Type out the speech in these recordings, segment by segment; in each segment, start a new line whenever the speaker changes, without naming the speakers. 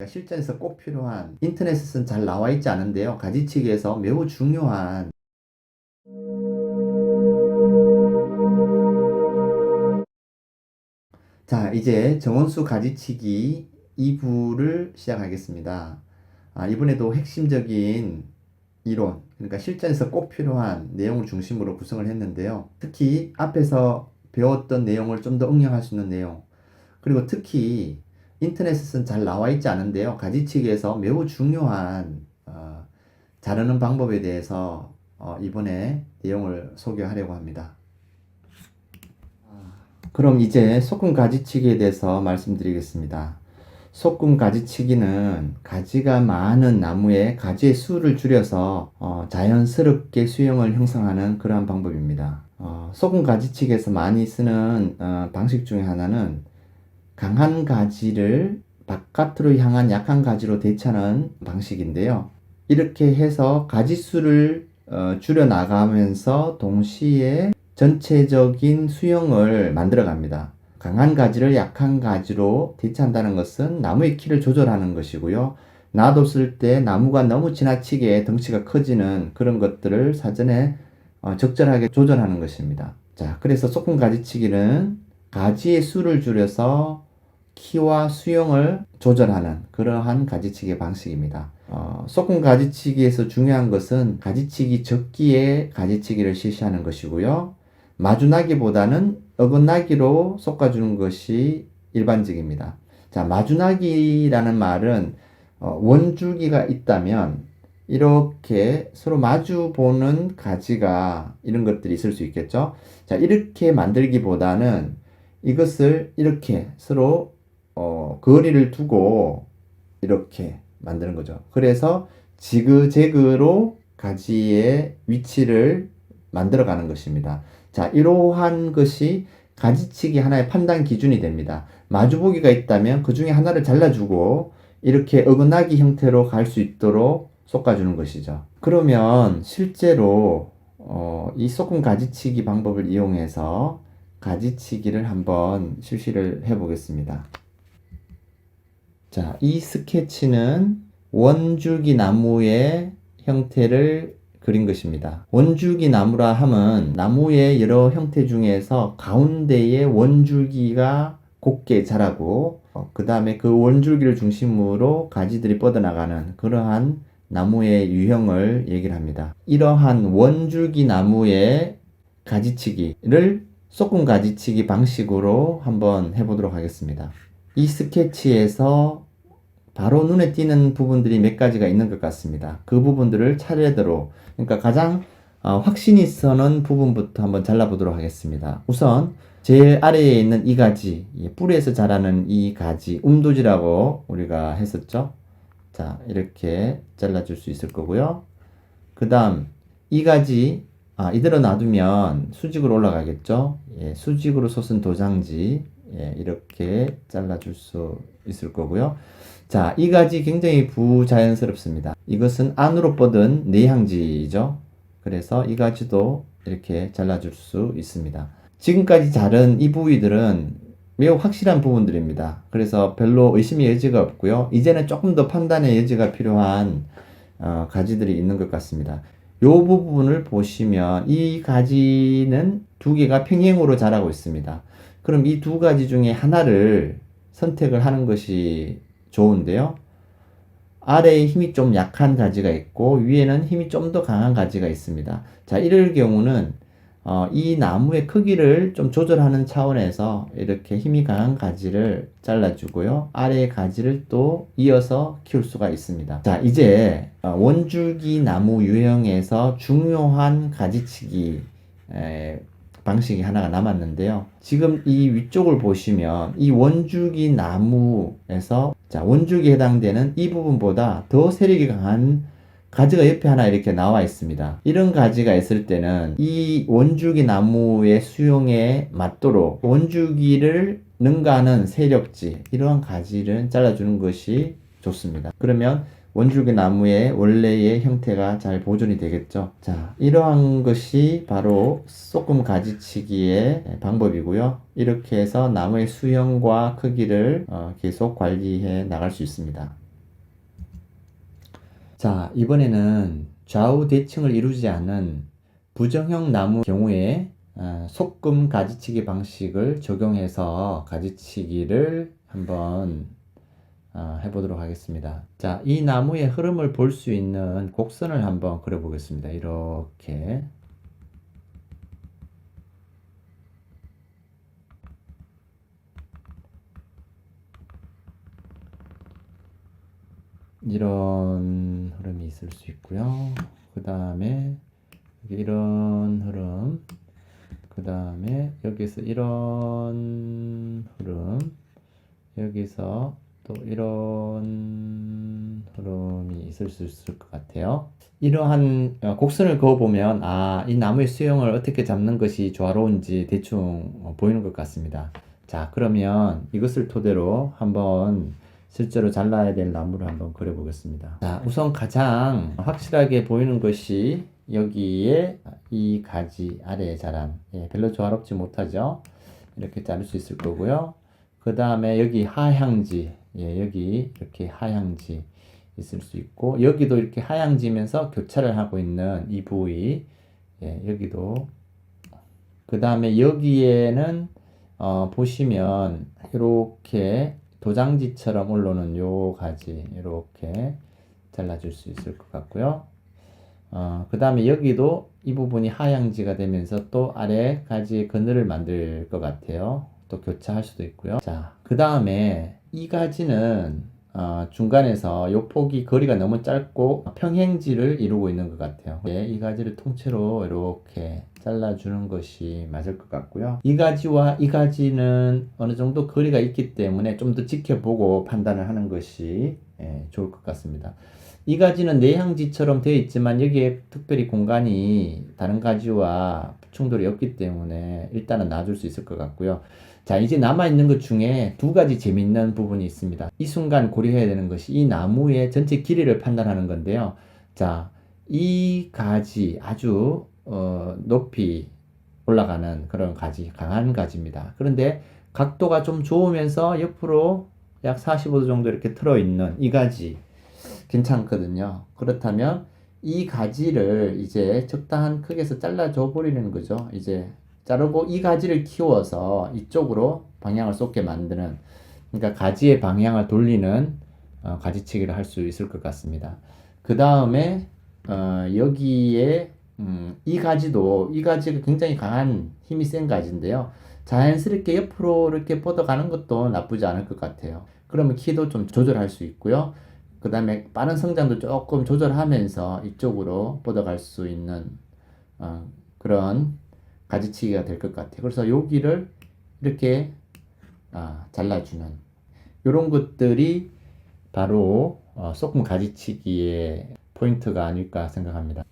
실전에서 꼭 필요한 인터넷에서는 잘 나와 있지 않은데요. 가지치기에서 매우 중요한 자, 이제 정원수 가지치기 2부를 시작하겠습니다. 이번에도 핵심적인 이론, 그러니까 실전에서 꼭 필요한 내용을 중심으로 구성을 했는데요. 특히 앞에서 배웠던 내용을 좀 더 응용할 수 있는 내용, 그리고 특히 인터넷에서는 잘 나와 있지 않은데요. 가지치기에서 매우 중요한 자르는 방법에 대해서 이번에 내용을 소개하려고 합니다. 그럼 이제 소금 가지치기에 대해서 말씀드리겠습니다. 소금 가지치기는 가지가 많은 나무의 가지의 수를 줄여서 자연스럽게 수영을 형성하는 그러한 방법입니다. 소금 가지치기에서 많이 쓰는 방식 중에 하나는 강한 가지를 바깥으로 향한 약한 가지로 대처하는 방식인데요. 이렇게 해서 가지수를 줄여 나가면서 동시에 전체적인 수영을 만들어 갑니다. 강한 가지를 약한 가지로 대체한다는 것은 나무의 키를 조절하는 것이고요. 놔뒀을 때 나무가 너무 지나치게 덩치가 커지는 그런 것들을 사전에 적절하게 조절하는 것입니다. 자, 그래서 소금 가지치기는 가지의 수를 줄여서 키와 수영을 조절하는 그러한 가지치기 방식입니다. 소금 가지치기에서 중요한 것은 가지치기 적기에 가지치기를 실시하는 것이고요. 마주나기보다는 어긋나기로 솎아주는 것이 일반적입니다. 자, 마주나기라는 말은 원줄기가 있다면 이렇게 서로 마주 보는 가지가 이런 것들이 있을 수 있겠죠. 자, 이렇게 만들기보다는 이것을 이렇게 서로 거리를 두고 이렇게 만드는 거죠. 그래서 지그재그로 가지의 위치를 만들어 가는 것입니다. 자, 이러한 것이 가지치기 하나의 판단 기준이 됩니다. 마주보기가 있다면 그 중에 하나를 잘라주고 이렇게 어긋나기 형태로 갈 수 있도록 솎아주는 것이죠. 그러면 실제로 이 소금 가지치기 방법을 이용해서 가지치기를 한번 실시를 해 보겠습니다. 자, 이 스케치는 원줄기 나무의 형태를 그린 것입니다. 원줄기 나무라 함은 나무의 여러 형태 중에서 가운데에 원줄기가 곱게 자라고 그 다음에 그 원줄기를 중심으로 가지들이 뻗어나가는 그러한 나무의 유형을 얘기를 합니다. 이러한 원줄기 나무의 가지치기를 소금 가지치기 방식으로 한번 해보도록 하겠습니다. 이 스케치에서 바로 눈에 띄는 부분들이 몇 가지가 있는 것 같습니다. 그 부분들을 차례대로, 그러니까 가장 확신이 서는 부분부터 한번 잘라보도록 하겠습니다. 우선 제일 아래에 있는 이 가지, 뿌리에서 자라는 이 가지, 움도지라고 우리가 했었죠. 자, 이렇게 잘라줄 수 있을 거고요. 그 다음 이 가지, 이대로 놔두면 수직으로 올라가겠죠. 수직으로 솟은 도장지, 이렇게 잘라줄 수 있을 거고요. 자, 이 가지 굉장히 부자연스럽습니다. 이것은 안으로 뻗은 내향지죠. 그래서 이 가지도 이렇게 잘라줄 수 있습니다. 지금까지 자른 이 부위들은 매우 확실한 부분들입니다. 그래서 별로 의심의 여지가 없고요. 이제는 조금 더 판단의 여지가 필요한 가지들이 있는 것 같습니다. 이 부분을 보시면 이 가지는 두 개가 평행으로 자라고 있습니다. 그럼 이 두 가지 중에 하나를 선택을 하는 것이 좋은데요. 아래에 힘이 좀 약한 가지가 있고 위에는 힘이 좀 더 강한 가지가 있습니다. 자, 이럴 경우는 이 나무의 크기를 좀 조절하는 차원에서 이렇게 힘이 강한 가지를 잘라주고요. 아래의 가지를 또 이어서 키울 수가 있습니다. 자, 이제 원줄기 나무 유형에서 중요한 가지치기 방식이 하나가 남았는데요. 지금 이 위쪽을 보시면 이 원줄기 나무에서 자, 원줄기에 해당되는 이 부분보다 더 세력이 강한 가지가 옆에 하나 이렇게 나와 있습니다. 이런 가지가 있을 때는 이 원줄기 나무의 수용에 맞도록 원줄기를 능가하는 세력지, 이러한 가지를 잘라주는 것이 좋습니다. 그러면 원줄기 나무의 원래의 형태가 잘 보존이 되겠죠. 자, 이러한 것이 바로 소금 가지치기의 방법이고요. 이렇게 해서 나무의 수형과 크기를 계속 관리해 나갈 수 있습니다. 자, 이번에는 좌우 대칭을 이루지 않는 부정형 나무 경우에 소금 가지치기 방식을 적용해서 가지치기를 한번 해보도록 하겠습니다. 자, 이 나무의 흐름을 볼 수 있는 곡선을 한번 그려보겠습니다. 이렇게. 이런 흐름이 있을 수 있고요. 그 다음에 이런 흐름, 그 다음에 여기서 이런 흐름, 여기서 또 이런 흐름이 있을 수 있을 것 같아요. 이러한 곡선을 그어보면 이 나무의 수영을 어떻게 잡는 것이 조화로운지 대충 보이는 것 같습니다. 자, 그러면 이것을 토대로 한번 실제로 잘라야 될 나무를 한번 그려보겠습니다. 자, 우선 가장 확실하게 보이는 것이 여기에 이 가지 아래에 자란, 별로 조화롭지 못하죠. 이렇게 자를 수 있을 거고요. 그 다음에 여기 하향지, 여기 이렇게 하향지 있을 수 있고, 여기도 이렇게 하향지면서 교차를 하고 있는 이 부위, 여기도. 그 다음에 여기에는 보시면 이렇게 도장지처럼 올라오는 요 가지 이렇게 잘라줄 수 있을 것 같고요. 그 다음에 여기도 이 부분이 하향지가 되면서 또 아래 가지의 그늘을 만들 것 같아요. 또 교차할 수도 있고요. 자, 그 다음에 이 가지는 중간에서 요 폭이 거리가 너무 짧고 평행지를 이루고 있는 것 같아요. 이 가지를 통째로 이렇게 잘라주는 것이 맞을 것 같고요. 이 가지와 이 가지는 어느 정도 거리가 있기 때문에 좀 더 지켜보고 판단을 하는 것이 좋을 것 같습니다. 이 가지는 내향지처럼 되어 있지만 여기에 특별히 공간이 다른 가지와 충돌이 없기 때문에 일단은 놔줄 수 있을 것 같고요. 자, 이제 남아있는 것 중에 두 가지 재밌는 부분이 있습니다. 이 순간 고려해야 되는 것이 이 나무의 전체 길이를 판단하는 건데요. 자, 이 가지 아주 높이 올라가는 그런 가지, 강한 가지입니다. 그런데 각도가 좀 좋으면서 옆으로 약 45도 정도 이렇게 틀어 있는 이 가지 괜찮거든요. 그렇다면 이 가지를 이제 적당한 크기에서 잘라줘 버리는 거죠. 이제 자르고 이 가지를 키워서 이쪽으로 방향을 쏟게 만드는, 그러니까 가지의 방향을 돌리는 가지치기를 할 수 있을 것 같습니다. 그 다음에 여기에 이 가지가 굉장히 강한 힘이 센 가지인데요. 자연스럽게 옆으로 이렇게 뻗어가는 것도 나쁘지 않을 것 같아요. 그러면 키도 좀 조절할 수 있고요. 그 다음에 빠른 성장도 조금 조절하면서 이쪽으로 뻗어갈 수 있는 그런 가지치기가 될 것 같아요. 그래서 여기를 이렇게 잘라주는 이런 것들이 바로 소금 가지치기의 포인트가 아닐까 생각합니다.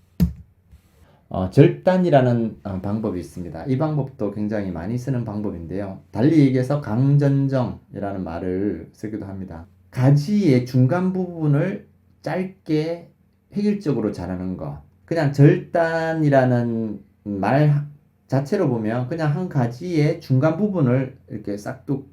절단이라는 방법이 있습니다. 이 방법도 굉장히 많이 쓰는 방법인데요. 달리 얘기해서 강전정이라는 말을 쓰기도 합니다. 가지의 중간 부분을 짧게 획일적으로 자르는 거. 그냥 절단이라는 말 자체로 보면 그냥 한 가지의 중간 부분을 이렇게 싹둑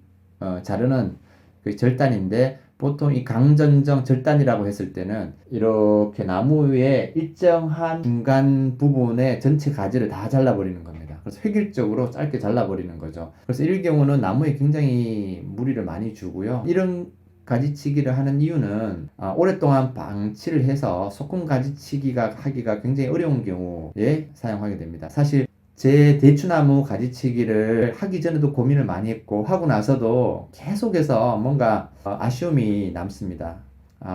자르는 그 절단인데, 보통 이 강전정 절단이라고 했을 때는 이렇게 나무의 일정한 중간 부분에 전체 가지를 다 잘라버리는 겁니다. 그래서 획일적으로 짧게 잘라버리는 거죠. 그래서 이럴 경우는 나무에 굉장히 무리를 많이 주고요. 이런 가지치기를 하는 이유는 오랫동안 방치를 해서 소금 가지치기가 하기가 굉장히 어려운 경우에 사용하게 됩니다. 사실 제 대추나무 가지치기를 하기 전에도 고민을 많이 했고, 하고 나서도 계속해서 뭔가 아쉬움이 남습니다.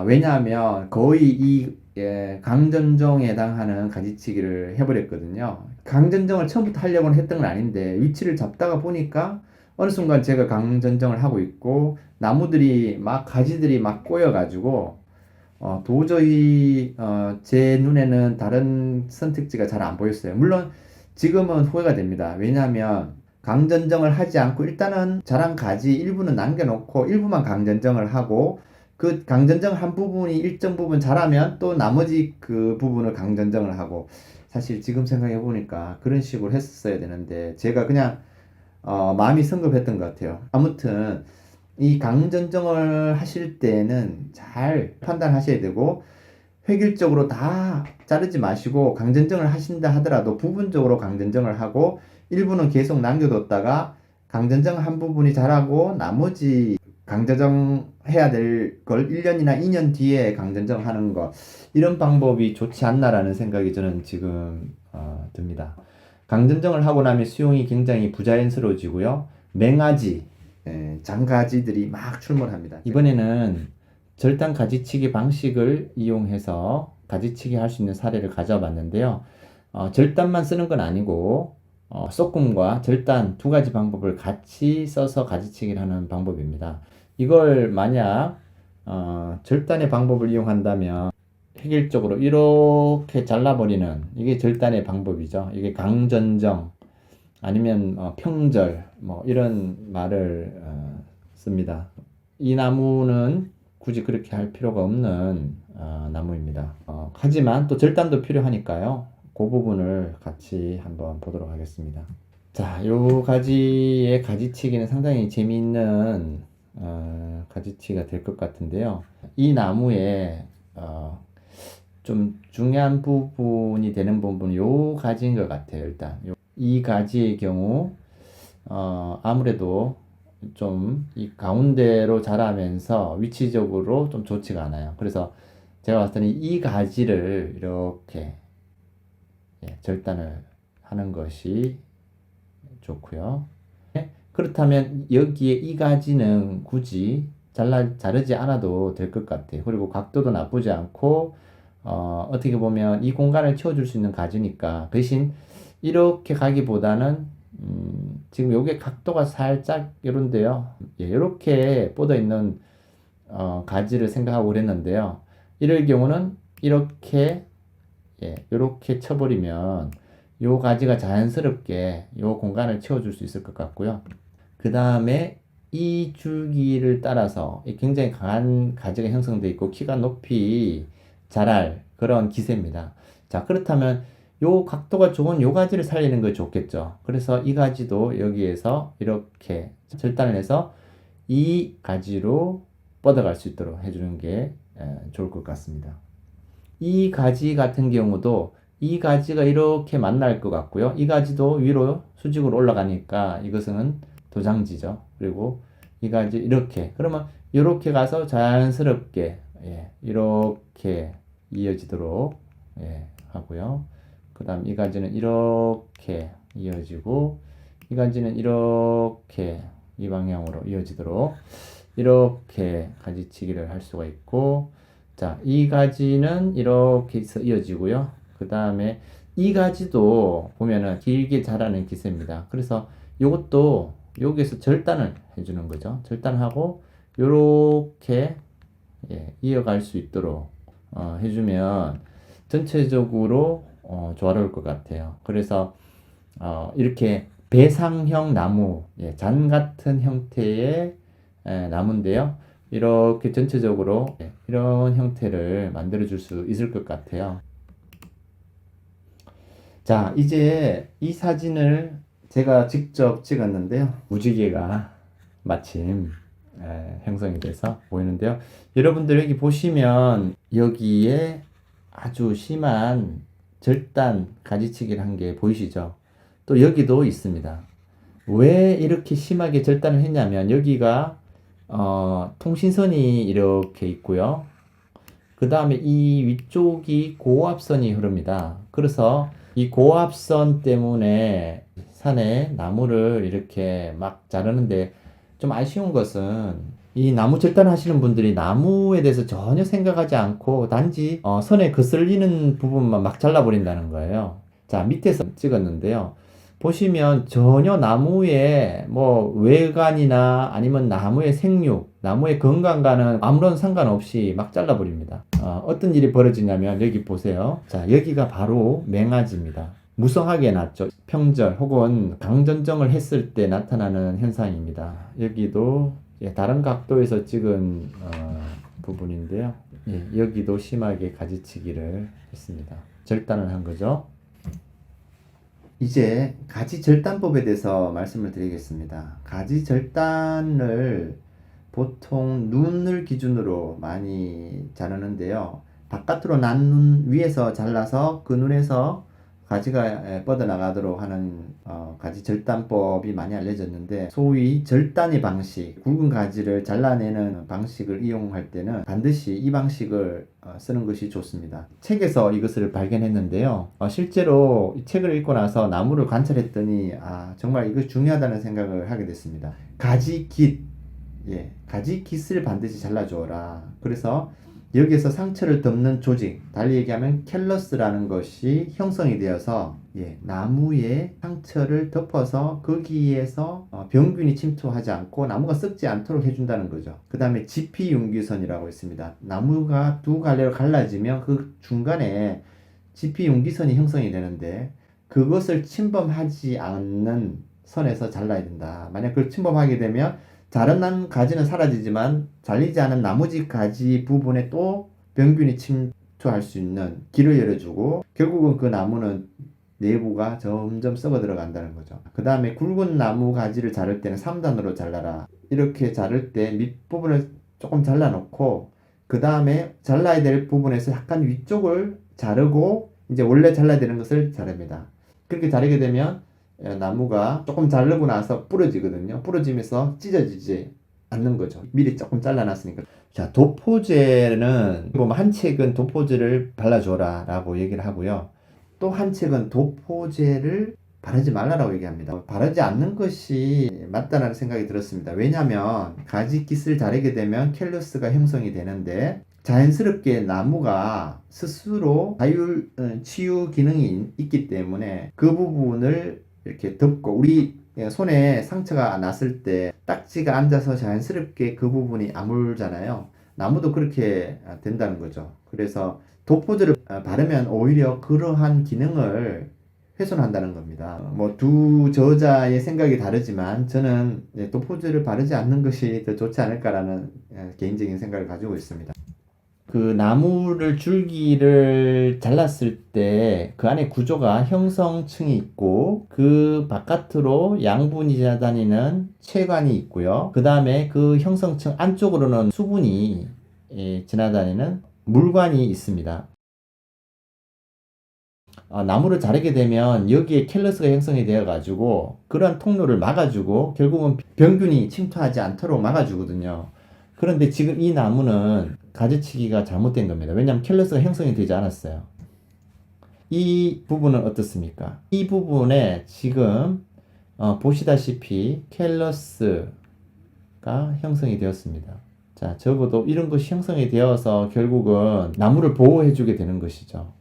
왜냐하면 거의 이 강전정에 해당하는 가지치기를 해버렸거든요. 강전정을 처음부터 하려고 했던 건 아닌데 위치를 잡다가 보니까 어느 순간 제가 강전정을 하고 있고 나무들이 가지들이 막 꼬여가지고 도저히 제 눈에는 다른 선택지가 잘 안 보였어요. 물론 지금은 후회가 됩니다. 왜냐하면 강전정을 하지 않고 일단은 자란 가지 일부는 남겨놓고 일부만 강전정을 하고, 그 강전정 한 부분이 일정 부분 자라면 또 나머지 그 부분을 강전정을 하고, 사실 지금 생각해 보니까 그런 식으로 했었어야 되는데 제가 그냥 마음이 성급했던 것 같아요. 아무튼 이 강전정을 하실 때는 잘 판단하셔야 되고, 획일적으로 다 자르지 마시고 강전정을 하신다 하더라도 부분적으로 강전정을 하고 일부는 계속 남겨뒀다가 강전정 한 부분이 자라고 나머지 강전정 해야 될 걸 1년이나 2년 뒤에 강전정 하는 거, 이런 방법이 좋지 않나라는 생각이 저는 지금 듭니다. 강전정을 하고 나면 수용이 굉장히 부자연스러워지고요. 맹아지, 장가지들이 막 출몰합니다. 이번에는 절단 가지치기 방식을 이용해서 가지치기 할 수 있는 사례를 가져봤는데요. 절단만 쓰는 건 아니고 쏘꿈과 절단 두 가지 방법을 같이 써서 가지치기를 하는 방법입니다. 이걸 만약 절단의 방법을 이용한다면 획일적으로 이렇게 잘라버리는, 이게 절단의 방법이죠. 이게 강전정 아니면 평절 뭐 이런 말을 씁니다. 이 나무는 굳이 그렇게 할 필요가 없는 나무입니다. 하지만 또 절단도 필요하니까요. 그 부분을 같이 한번 보도록 하겠습니다. 자, 요 가지의 가지치기는 상당히 재미있는 가지치기가 될 것 같은데요. 이 나무에 좀 중요한 부분이 되는 부분은 요 가지인 것 같아요. 일단 이 가지의 경우 아무래도 좀 이 가운데로 자라면서 위치적으로 좀 좋지가 않아요. 그래서 제가 봤을 때는 이 가지를 이렇게 절단을 하는 것이 좋고요. 그렇다면 여기에 이 가지는 굳이 자르지 않아도 될 것 같아요. 그리고 각도도 나쁘지 않고 어떻게 보면 이 공간을 채워줄 수 있는 가지니까, 대신 이렇게 가기보다는 지금 요게 각도가 살짝 이런데요. 이렇게 뻗어 있는 가지를 생각하고 그랬는데요. 이럴 경우는 이렇게 이렇게 쳐버리면 요 가지가 자연스럽게 요 공간을 채워줄 수 있을 것 같고요. 그 다음에 이 줄기를 따라서 굉장히 강한 가지가 형성되어 있고 키가 높이 자랄 그런 기세입니다. 자, 그렇다면 요 각도가 좋은 요 가지를 살리는 게 좋겠죠. 그래서 이 가지도 여기에서 이렇게 절단을 해서 이 가지로 뻗어갈 수 있도록 해주는 게 좋을 것 같습니다. 이 가지 같은 경우도 이 가지가 이렇게 만날 것 같고요. 이 가지도 위로 수직으로 올라가니까 이것은 도장지죠. 그리고 이 가지 이렇게, 그러면 이렇게 가서 자연스럽게 이렇게 이어지도록 하고요. 그 다음 이 가지는 이렇게 이어지고, 이 가지는 이렇게 이 방향으로 이어지도록 이렇게 가지치기를 할 수가 있고, 자, 이 가지는 이렇게 해서 이어지고요. 그 다음에 이 가지도 보면은 길게 자라는 기세입니다. 그래서 이것도 여기에서 절단을 해주는 거죠. 절단하고 요렇게 이어갈 수 있도록 해주면 전체적으로 조화로울 것 같아요. 그래서 이렇게 배상형 나무, 잔 같은 형태의 나무인데요. 이렇게 전체적으로 이런 형태를 만들어 줄 수 있을 것 같아요. 자, 이제 이 사진을 제가 직접 찍었는데요. 무지개가 마침 형성이 돼서 보이는데요. 여러분들 여기 보시면 여기에 아주 심한 절단 가지치기를 한 게 보이시죠? 또 여기도 있습니다. 왜 이렇게 심하게 절단을 했냐면 여기가 통신선이 이렇게 있고요. 그 다음에 이 위쪽이 고압선이 흐릅니다. 그래서 이 고압선 때문에 산에 나무를 이렇게 막 자르는데 좀 아쉬운 것은, 이 나무 절단하시는 분들이 나무에 대해서 전혀 생각하지 않고 단지 선에 거슬리는 부분만 막 잘라버린다는 거예요. 자, 밑에서 찍었는데요. 보시면 전혀 나무의 뭐 외관이나 아니면 나무의 생육, 나무의 건강과는 아무런 상관없이 막 잘라버립니다. 어떤 일이 벌어지냐면 여기 보세요. 자, 여기가 바로 맹아지입니다. 무성하게 났죠. 평절 혹은 강전정을 했을 때 나타나는 현상입니다. 여기도 다른 각도에서 찍은 부분인데요. 여기도 심하게 가지치기를 했습니다. 절단을 한 거죠. 이제 가지 절단법에 대해서 말씀을 드리겠습니다. 가지 절단을 보통 눈을 기준으로 많이 자르는데요. 바깥으로 난 눈 위에서 잘라서 그 눈에서 가지가 뻗어나가도록 하는 가지 절단법이 많이 알려졌는데, 소위 절단의 방식, 굵은 가지를 잘라내는 방식을 이용할 때는 반드시 이 방식을 쓰는 것이 좋습니다. 책에서 이것을 발견했는데요. 실제로 이 책을 읽고 나서 나무를 관찰했더니 정말 이거 중요하다는 생각을 하게 됐습니다. 가지깃, 가지깃을 반드시 잘라주어라. 그래서 여기에서 상처를 덮는 조직, 달리 얘기하면 캘러스라는 것이 형성이 되어서 나무에 상처를 덮어서 거기에서 병균이 침투하지 않고 나무가 썩지 않도록 해준다는 거죠. 그 다음에 지피용기선이라고 있습니다. 나무가 두 갈래로 갈라지면 그 중간에 지피용기선이 형성이 되는데, 그것을 침범하지 않는 선에서 잘라야 된다. 만약 그걸 침범하게 되면 자라난 가지는 사라지지만 잘리지 않은 나머지 가지 부분에 또 병균이 침투할 수 있는 길을 열어주고, 결국은 그 나무는 내부가 점점 썩어 들어간다는 거죠. 그 다음에 굵은 나무 가지를 자를 때는 3단으로 잘라라. 이렇게 자를 때 밑부분을 조금 잘라놓고, 그 다음에 잘라야 될 부분에서 약간 위쪽을 자르고 이제 원래 잘라야 되는 것을 자릅니다. 그렇게 자르게 되면 나무가 조금 자르고 나서 부러지거든요. 부러지면서 찢어지지 않는 거죠. 미리 조금 잘라놨으니까. 자, 도포제는 보면 한 책은 도포제를 발라줘라 라고 얘기를 하고요. 또 한 책은 도포제를 바르지 말라라고 얘기합니다. 바르지 않는 것이 맞다는 생각이 들었습니다. 왜냐하면 가지깃을 자르게 되면 캘러스가 형성이 되는데, 자연스럽게 나무가 스스로 자율 치유 기능이 있기 때문에 그 부분을 이렇게 덮고, 우리 손에 상처가 났을 때 딱지가 앉아서 자연스럽게 그 부분이 아물잖아요. 나무도 그렇게 된다는 거죠. 그래서 도포제를 바르면 오히려 그러한 기능을 훼손한다는 겁니다. 뭐 두 저자의 생각이 다르지만 저는 도포제를 바르지 않는 것이 더 좋지 않을까라는 개인적인 생각을 가지고 있습니다. 그 나무를 줄기를 잘랐을 때 그 안에 구조가 형성층이 있고, 그 바깥으로 양분이 지나다니는 체관이 있고요. 그 다음에 그 형성층 안쪽으로는 수분이 지나다니는 물관이 있습니다. 나무를 자르게 되면 여기에 캘러스가 형성이 되어 가지고 그런 통로를 막아주고 결국은 병균이 침투하지 않도록 막아주거든요. 그런데 지금 이 나무는 가지치기가 잘못된 겁니다. 왜냐하면 캘러스가 형성이 되지 않았어요. 이 부분은 어떻습니까? 이 부분에 지금 보시다시피 캘러스가 형성이 되었습니다. 자, 적어도 이런 것이 형성이 되어서 결국은 나무를 보호해주게 되는 것이죠.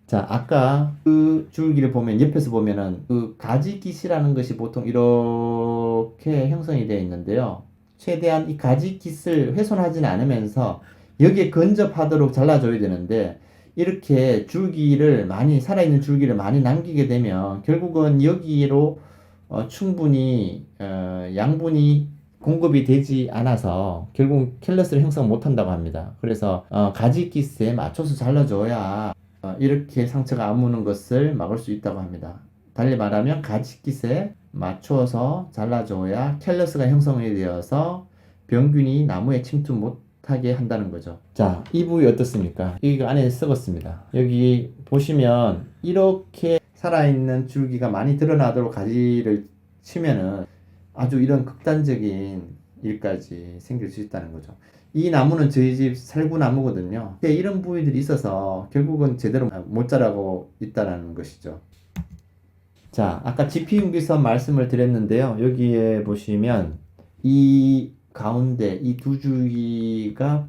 자, 아까 그 줄기를 보면, 옆에서 보면은 그 가지깃이라는 것이 보통 이렇게 형성이 되어 있는데요. 최대한 이 가지깃을 훼손하지는 않으면서 여기에 근접하도록 잘라줘야 되는데, 이렇게 줄기를 많이, 살아있는 줄기를 많이 남기게 되면 결국은 여기로 충분히 양분이 공급이 되지 않아서 결국 캘러스를 형성 못한다고 합니다. 그래서 가지깃에 맞춰서 잘라줘야 이렇게 상처가 아무는 것을 막을 수 있다고 합니다. 달리 말하면 가지깃에 맞춰서 잘라줘야 캘러스가 형성이 되어서 병균이 나무에 침투 못하게 한다는 거죠. 자, 이 부위 어떻습니까? 여기가 안에 썩었습니다. 여기 보시면 이렇게 살아있는 줄기가 많이 드러나도록 가지를 치면은 아주 이런 극단적인 일까지 생길 수 있다는 거죠. 이 나무는 저희 집 살구나무거든요. 이런 부위들이 있어서 결국은 제대로 못 자라고 있다는 것이죠. 자, 아까 지피용기선 말씀을 드렸는데요. 여기에 보시면 이 가운데 이 두 줄기가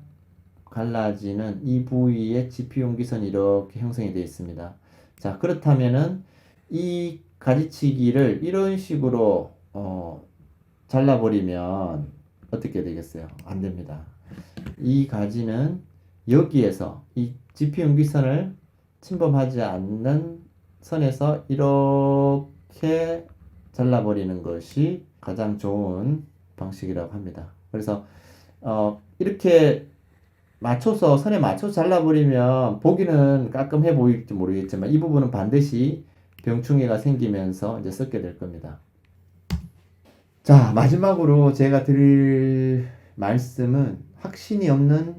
갈라지는 이 부위에 지피용기선이 이렇게 형성이 되어 있습니다. 자, 그렇다면은 이 가지치기를 이런 식으로 잘라버리면 어떻게 되겠어요? 안 됩니다. 이 가지는 여기에서 이 지피용기선을 침범하지 않는 선에서 이렇게 잘라버리는 것이 가장 좋은 방식이라고 합니다. 그래서 이렇게 맞춰서, 선에 맞춰서 잘라버리면 보기는 깔끔해 보일지 모르겠지만 이 부분은 반드시 병충해가 생기면서 이제 썩게 될 겁니다. 자, 마지막으로 제가 드릴 말씀은 확신이 없는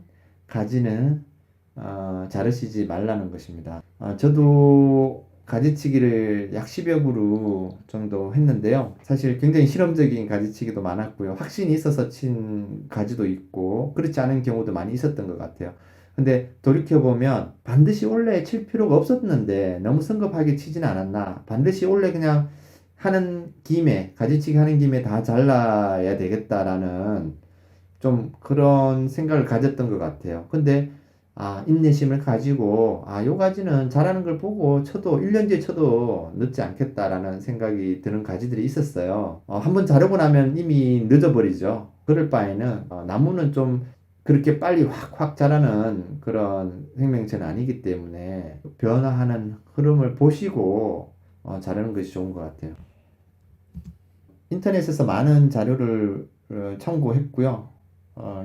가지는 자르시지 말라는 것입니다. 저도 가지치기를 약 10여 그루 정도 했는데요. 사실 굉장히 실험적인 가지치기도 많았고요. 확신이 있어서 친 가지도 있고 그렇지 않은 경우도 많이 있었던 것 같아요. 근데 돌이켜보면 반드시 올레 칠 필요가 없었는데 너무 성급하게 치진 않았나. 반드시 올레 그냥 하는 김에, 가지치기 하는 김에 다 잘라야 되겠다라는 좀 그런 생각을 가졌던 것 같아요. 근데 인내심을 가지고 요 가지는 잘하는 걸 보고 쳐도 1년 뒤에 쳐도 늦지 않겠다라는 생각이 드는 가지들이 있었어요. 한번 자르고 나면 이미 늦어버리죠. 그럴 바에는 나무는 좀 그렇게 빨리 확확 자라는 그런 생명체는 아니기 때문에 변화하는 흐름을 보시고 자르는 것이 좋은 것 같아요. 인터넷에서 많은 자료를 참고했고요.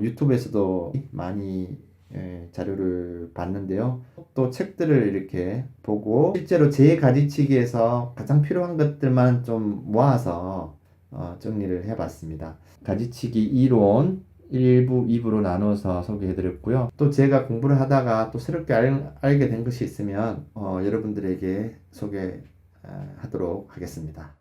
유튜브에서도 많이 자료를 봤는데요. 또 책들을 이렇게 보고 실제로 제 가지치기에서 가장 필요한 것들만 좀 모아서 정리를 해봤습니다. 가지치기 이론 1부, 2부로 나눠서 소개해드렸고요. 또 제가 공부를 하다가 또 새롭게 알게 된 것이 있으면 여러분들에게 소개하도록 하겠습니다.